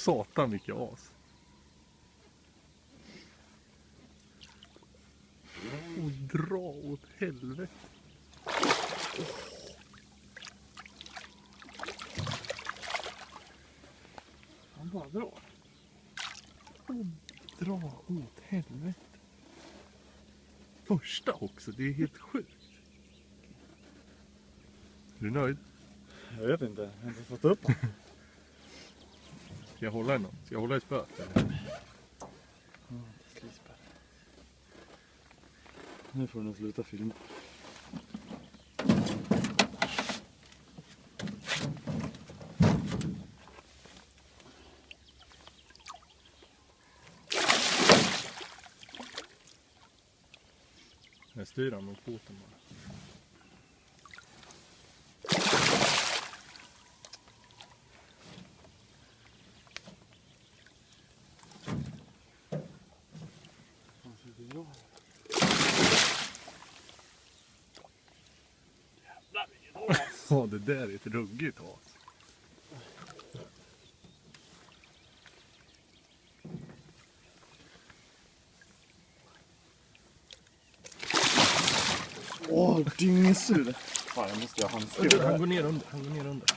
satan vilket as. Och dra åt helvete. Han bara drar. Och dra åt helvete. Första också, det är helt sjukt. Är du nöjd? Jag vet inte, jag har inte fått upp honom. Ska jag hålla i någon? Ska jag hålla i spöet? Nu får du nog sluta filma. Jag styr han mot foten bara. Ja, det där är ett ruggigt as. Åh, dyngsur. Fan, jag måste ha handskar. Han går ner under, han går ner under.